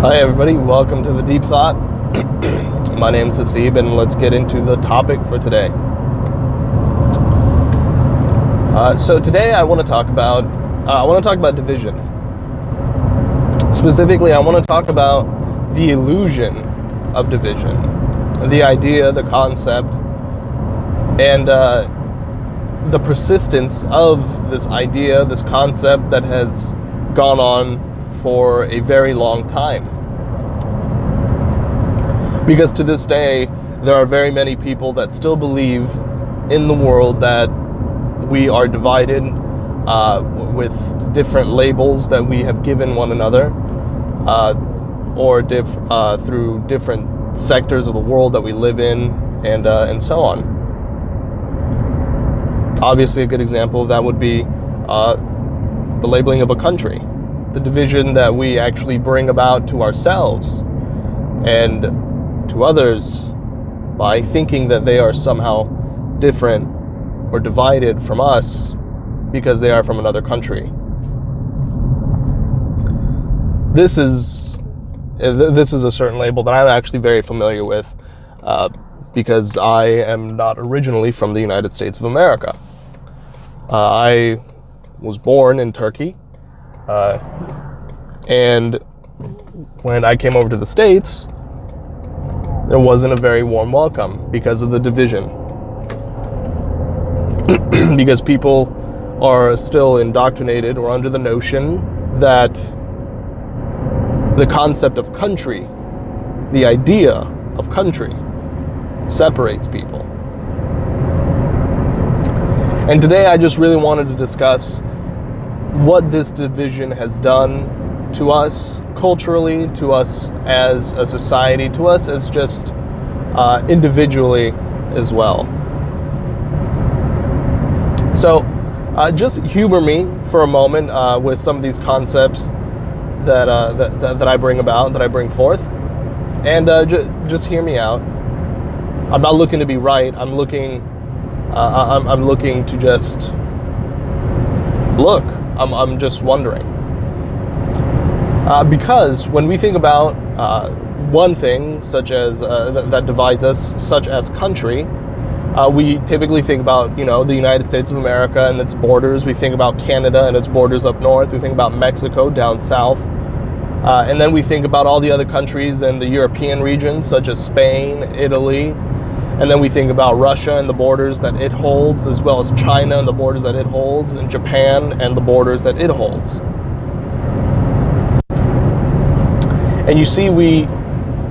Hi everybody, welcome to the Deep Thought. My name's Hasib and let's get into the topic for today. So today I want to talk about division. Specifically, I want to talk about the illusion of division, the idea, the concept, and the persistence of this idea, this concept that has gone on for a very long time. Because to this day, there are very many people that still believe in the world that we are divided with different labels that we have given one another, or through different sectors of the world that we live in, and so on. Obviously, a good example of that would be the labeling of a country, the division that we actually bring about to ourselves and to others by thinking that they are somehow different or divided from us because they are from another country. This is a certain label that I'm actually very familiar with because I am not originally from the United States of America. I was born in Turkey, and when I came over to the States, there wasn't a very warm welcome because of the division. Because people are still indoctrinated or under the notion that the concept of country, the idea of country, separates people. And today I just really wanted to discuss what this division has done to us culturally, to us as a society, to us as just individually as well. So just humor me for a moment with some of these concepts that I bring forth, and just hear me out. I'm not looking to be right. I'm looking to just look. I'm just wondering. Because when we think about one thing such as that divides us, such as country, we typically think about, the United States of America and its borders. We think about Canada and its borders up north. We think about Mexico down south. And then we think about all the other countries in the European region, such as Spain, Italy. And then we think about Russia and the borders that it holds, as well as China and the borders that it holds, and Japan and the borders that it holds. And you see, we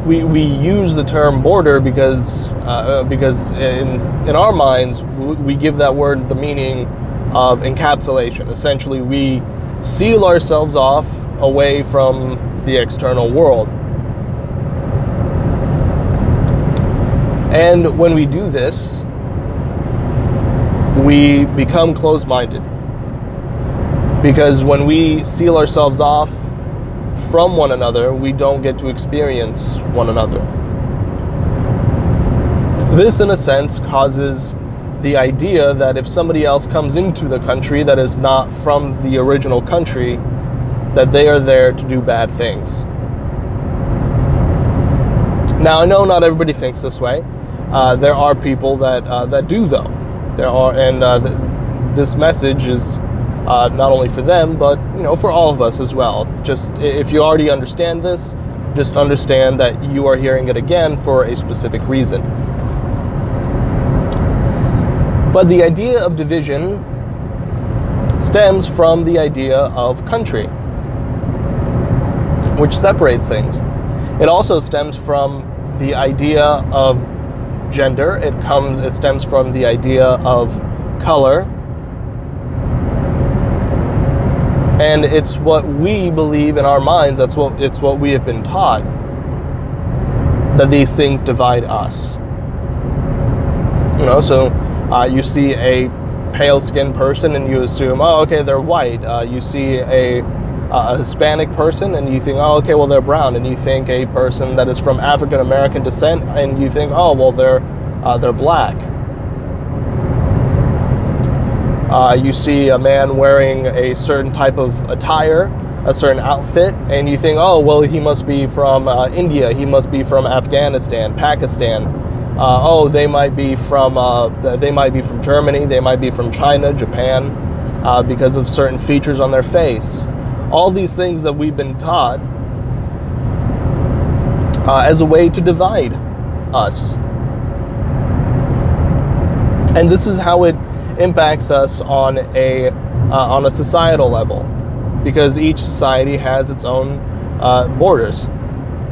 use the term border because in our minds we give that word the meaning of encapsulation. Essentially, we seal ourselves off away from the external world. And when we do this, we become closed-minded. Because when we seal ourselves off from one another, we don't get to experience one another. This, in a sense, causes the idea that if somebody else comes into the country that is not from the original country, that they are there to do bad things. Now, I know not everybody thinks this way. There are people that do, though. This message is not only for them, but for all of us as well. Just if you already understand this, just understand that you are hearing it again for a specific reason. But the idea of division stems from the idea of country, which separates things. It also stems from the idea of gender. It stems from the idea of color. And it's what we believe in our minds. It's what we have been taught, that these things divide us. So you see a pale-skinned person and you assume, oh, okay, they're white. You see a Hispanic person and you think, oh, okay, well, they're brown. And you think a person that is from African American descent and you think, oh, well, they're black. You see a man wearing a certain type of attire, a certain outfit, and you think, oh, well, he must be from India, he must be from Afghanistan, Pakistan. Oh, they might be from Germany, they might be from China, Japan, because of certain features on their face. All these things that we've been taught as a way to divide us. And this is how it impacts us on a societal level, because each society has its own borders.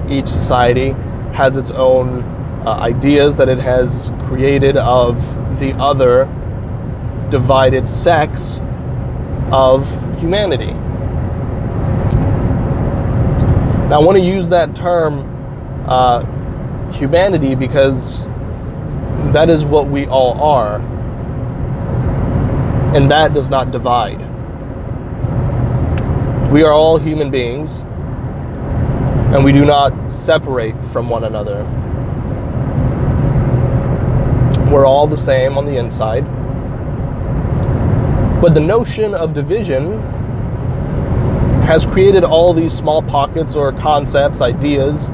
Each society has its own ideas that it has created of the other divided sects of humanity. Now, I want to use that term humanity because that is what we all are, and that does not divide. We are all human beings, and we do not separate from one another. We're all the same on the inside. But the notion of division has created all these small pockets or concepts, ideas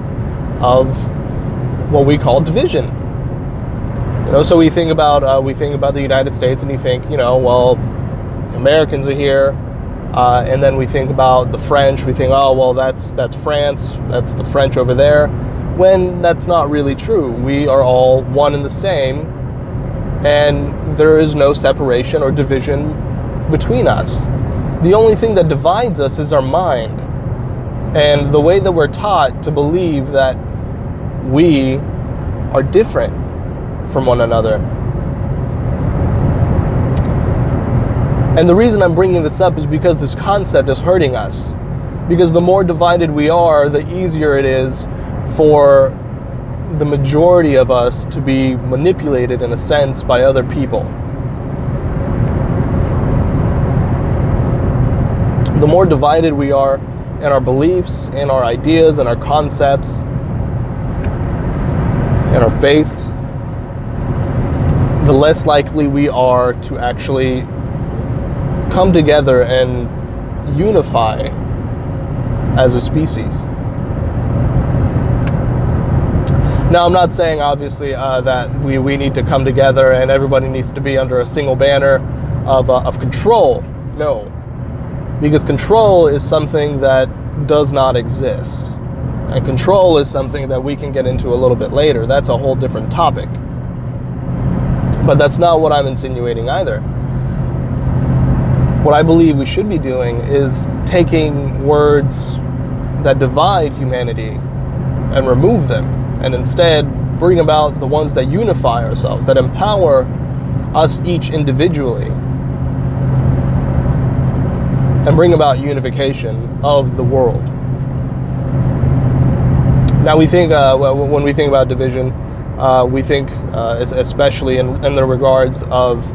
of what we call division. So we think about the United States, and you think, well, Americans are here, and then we think about the French. We think, oh, well, that's France, that's the French over there, when that's not really true. We are all one and the same, and there is no separation or division between us. The only thing that divides us is our mind, and the way that we're taught to believe that we are different from one another. And the reason I'm bringing this up is because this concept is hurting us. Because the more divided we are, the easier it is for the majority of us to be manipulated, in a sense, by other people. The more divided we are in our beliefs, in our ideas, in our concepts, in our faiths, the less likely we are to actually come together and unify as a species. Now, I'm not saying, obviously, that we need to come together and everybody needs to be under a single banner of control. No. Because control is something that does not exist. And control is something that we can get into a little bit later. That's a whole different topic. But that's not what I'm insinuating either. What I believe we should be doing is taking words that divide humanity and remove them, and instead bring about the ones that unify ourselves, that empower us each individually, and bring about unification of the world. Now, we think, when we think about division, we think, especially in the regards of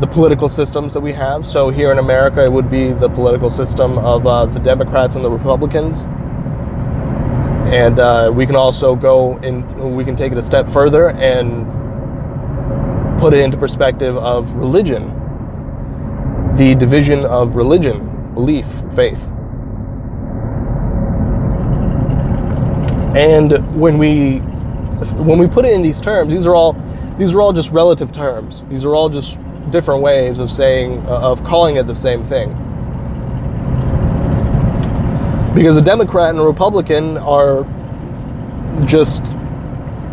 the political systems that we have. So here in America, it would be the political system of the Democrats and the Republicans. And we can also we can take it a step further and put it into perspective of religion. The division of religion, belief, faith. And when we put it in these terms, these are all just relative terms. These are all just different ways of calling it the same thing. Because a Democrat and a Republican are just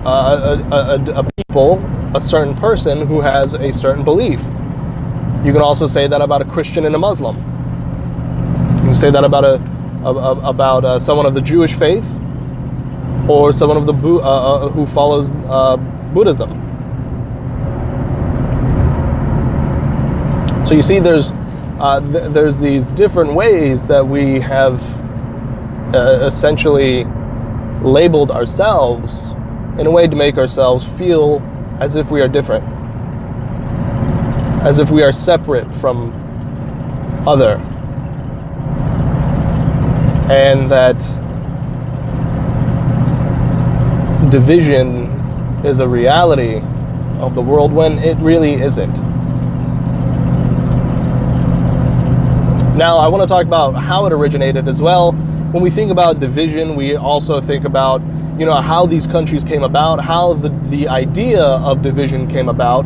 a people, a certain person who has a certain belief. You can also say that about a Christian and a Muslim. You can say that about someone of the Jewish faith, or someone of the who follows Buddhism. So you see, there's these different ways that we have essentially labeled ourselves in a way to make ourselves feel as if we are different, as if we are separate from other, and that division is a reality of the world when it really isn't. Now, I want to talk about how it originated as well. When we think about division, we also think about, how these countries came about, how the idea of division came about.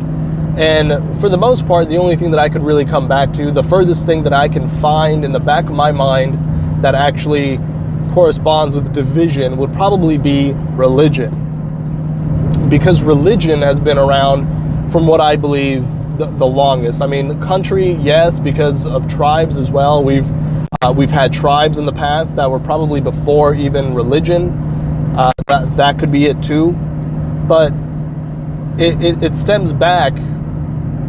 And for the most part, the only thing that I could really come back to, the furthest thing that I can find in the back of my mind that actually corresponds with division would probably be religion. Because religion has been around from what I believe the longest. I mean, country, yes, because of tribes as well. We've had tribes in the past that were probably before even religion. That could be it too. But it stems back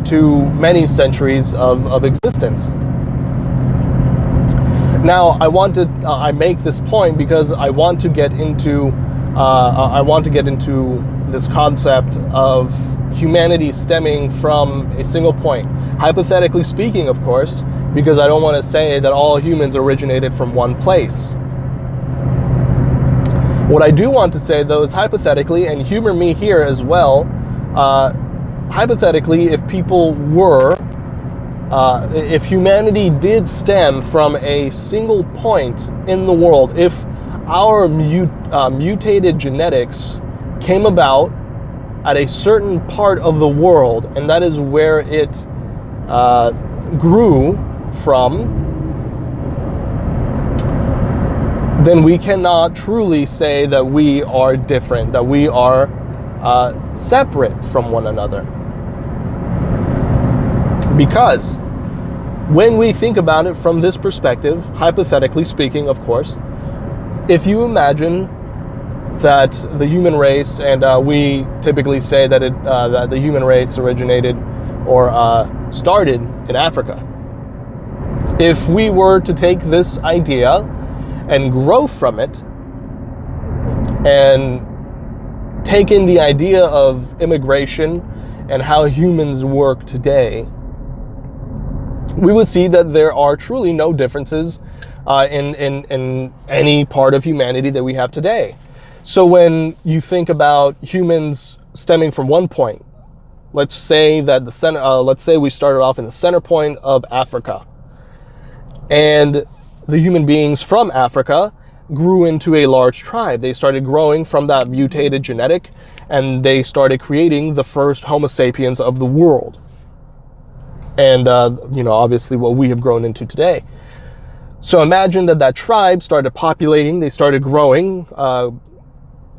to many centuries of existence. Now, I make this point because I want to get into this concept of humanity stemming from a single point. Hypothetically speaking, of course, because I don't want to say that all humans originated from one place. What I do want to say, though, is hypothetically, and humor me here as well, hypothetically, if humanity did stem from a single point in the world, if our mutated genetics came about at a certain part of the world, and that is where it grew from, then we cannot truly say that we are different, that we are separate from one another. Because when we think about it from this perspective, hypothetically speaking, of course, if you imagine that the human race, and we typically say that that the human race originated or started in Africa. If we were to take this idea and grow from it and take in the idea of immigration and how humans work today, we would see that there are truly no differences in any part of humanity that we have today. So when you think about humans stemming from one point, let's say that let's say we started off in the center point of Africa, and the human beings from Africa grew into a large tribe. They started growing from that mutated genetic, and they started creating the first Homo sapiens of the world. And obviously what we have grown into today. So imagine that tribe started populating, they started growing,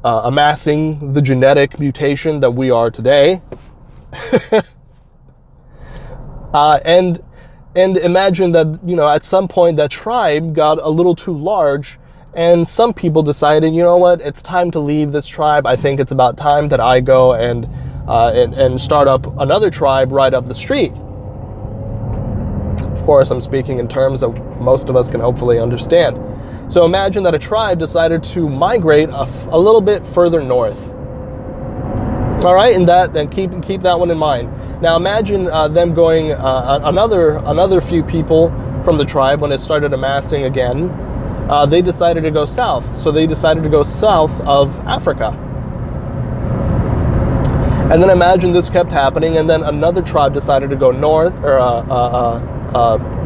amassing the genetic mutation that we are today. And imagine that, at some point that tribe got a little too large, and some people decided, you know what, it's time to leave this tribe. I think it's about time that I go and start up another tribe right up the street. Of course, I'm speaking in terms that most of us can hopefully understand. So imagine that a tribe decided to migrate a little bit further north. All right, and keep that one in mind. Now imagine them going another few people from the tribe, when it started amassing again, they decided to go south. So they decided to go south of Africa. And then imagine this kept happening, and then another tribe decided to go north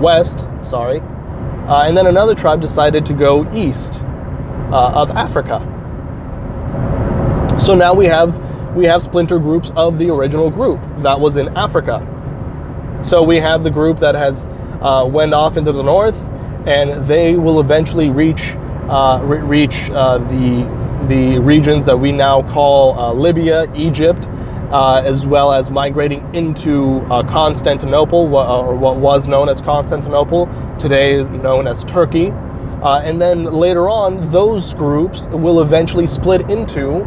west. And then another tribe decided to go east of Africa. So now we have splinter groups of the original group that was in Africa. So we have the group that has went off into the north, and they will eventually reach the regions that we now call Libya, Egypt, as well as migrating into Constantinople, or what was known as Constantinople, today is known as Turkey. And then later on, those groups will eventually split into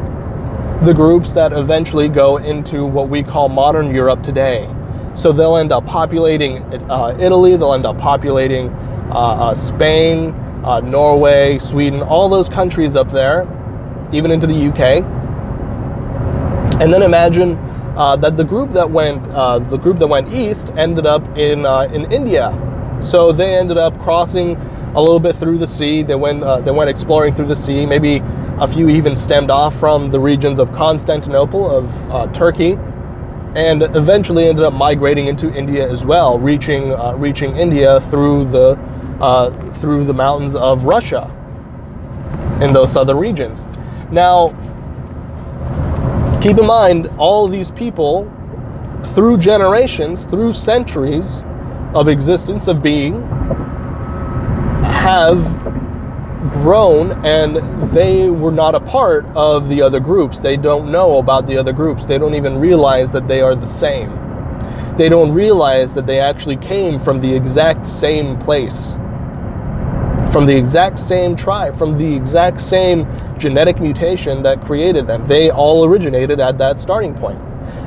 the groups that eventually go into what we call modern Europe today. So they'll end up populating Italy, they'll end up populating Spain, Norway, Sweden, all those countries up there, even into the UK. And then imagine that the group that went east ended up in India. So they ended up crossing a little bit through the sea. They went exploring through the sea. Maybe a few even stemmed off from the regions of Constantinople, of Turkey, and eventually ended up migrating into India as well, reaching India through the through the mountains of Russia in those southern regions. Now, keep in mind, all of these people, through generations, through centuries of existence, of being, have grown, and they were not a part of the other groups. They don't know about the other groups. They don't even realize that they are the same. They don't realize that they actually came from the exact same place, from the exact same tribe, from the exact same genetic mutation that created them. They all originated at that starting point.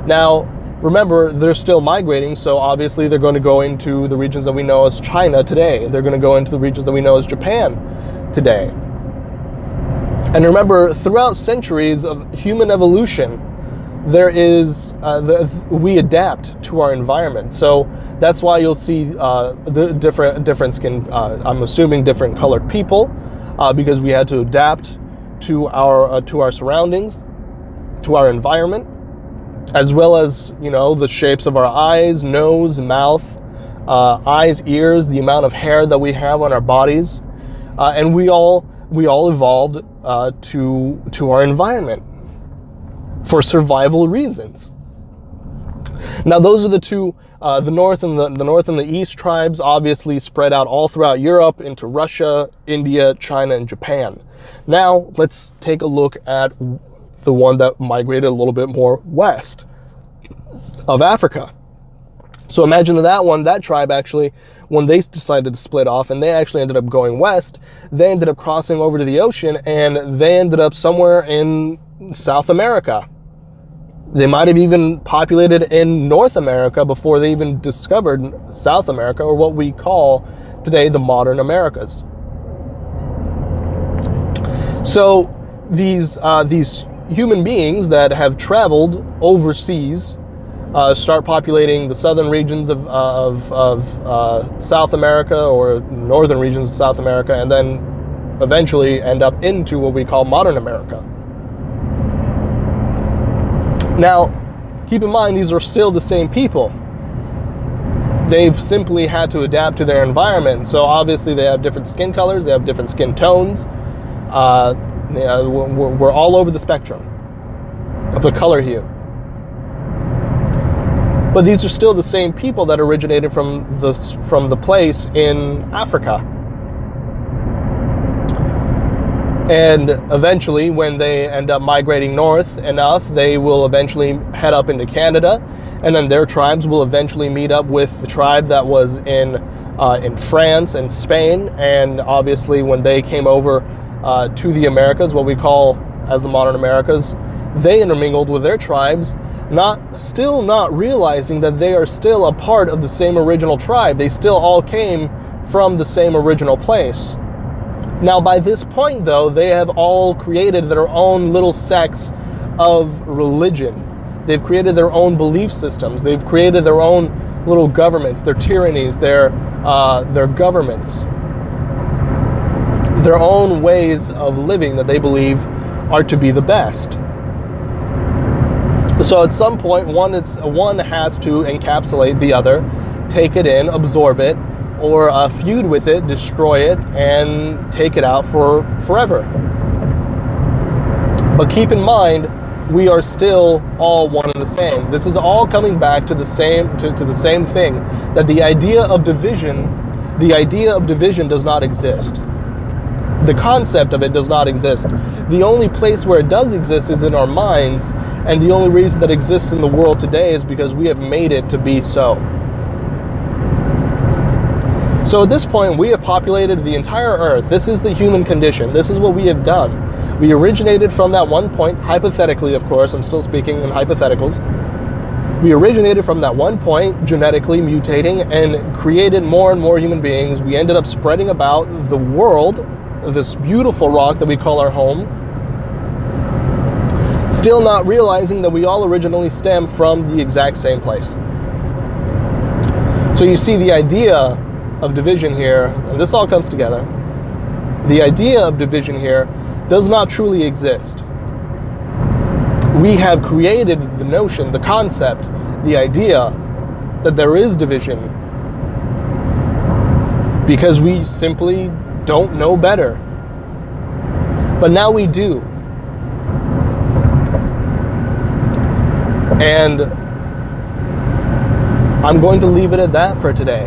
Now, remember, they're still migrating, so obviously they're going to go into the regions that we know as China today. They're going to go into the regions that we know as Japan today. And remember, throughout centuries of human evolution, there is we adapt to our environment. So that's why you'll see the different skin. I'm assuming different colored people, because we had to adapt to our surroundings, to our environment, as well as, you know, the shapes of our eyes, nose, mouth, eyes, ears, the amount of hair that we have on our bodies, and we all evolved to our environment for survival reasons. Now, those are the two, the north and the east tribes, obviously spread out all throughout Europe into Russia, India, China, and Japan. Now, let's take a look at the one that migrated a little bit more west of Africa. So imagine that tribe actually, when they decided to split off and they actually ended up going west, they ended up crossing over to the ocean, and they ended up somewhere in South America. They might have even populated in North America before they even discovered South America, or what we call today the modern Americas. So these human beings that have traveled overseas start populating the southern regions of South America, or northern regions of South America, and then eventually end up into what we call modern America. Now, keep in mind, these are still the same people. They've simply had to adapt to their environment. So obviously they have different skin colors, they have different skin tones. We're all over the spectrum of the color hue. But these are still the same people that originated from the place in Africa. And eventually, when they end up migrating north enough, they will eventually head up into Canada, and then their tribes will eventually meet up with the tribe that was in France and Spain. And obviously, when they came over to the Americas, what we call as the modern Americas, they intermingled with their tribes, still not realizing that they are still a part of the same original tribe. They still all came from the same original place. Now, by this point, though, they have all created their own little sects of religion. They've created their own belief systems. They've created their own little governments, their tyrannies, their governments, their own ways of living that they believe are to be the best. So at some point, one has to encapsulate the other, take it in, absorb it, or feud with it, destroy it, and take it out for forever. But keep in mind, we are still all one and the same. This is all coming back to the same thing, that the idea of division does not exist. The concept of it does not exist. The only place where it does exist is in our minds, and the only reason that exists in the world today is because we have made it to be so. So at this point, we have populated the entire Earth. This is the human condition. This is what we have done. We originated from that one point, hypothetically, of course. I'm still speaking in hypotheticals. We originated from that one point, genetically mutating, and created more and more human beings. We ended up spreading about the world, this beautiful rock that we call our home, still not realizing that we all originally stem from the exact same place. So you see the idea of division here, and this all comes together. The idea of division here does not truly exist. We have created the notion, the concept, the idea that there is division because we simply don't know better. But now we do. And I'm going to leave it at that for today.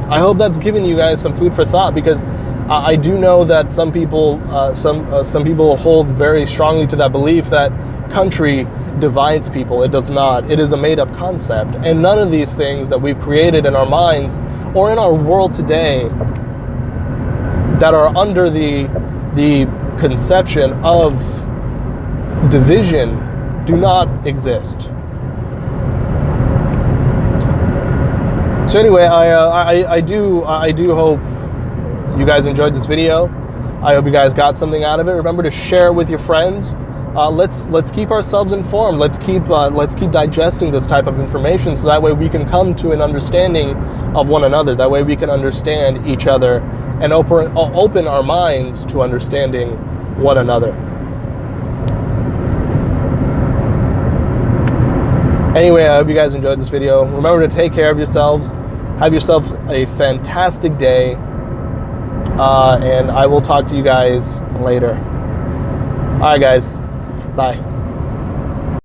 I hope that's given you guys some food for thought, because I do know that some people hold very strongly to that belief that country divides people. It does not. It is a made-up concept, and none of these things that we've created in our minds or in our world today that are under the conception of division do not exist. So anyway, I do hope you guys enjoyed this video. I hope you guys got something out of it. Remember to share it with your friends. Let's keep ourselves informed. Let's keep digesting this type of information, so that way we can come to an understanding of one another. That way we can understand each other and open our minds to understanding one another. Anyway, I hope you guys enjoyed this video. Remember to take care of yourselves. Have yourself a fantastic day. And I will talk to you guys later. All right, guys. Bye.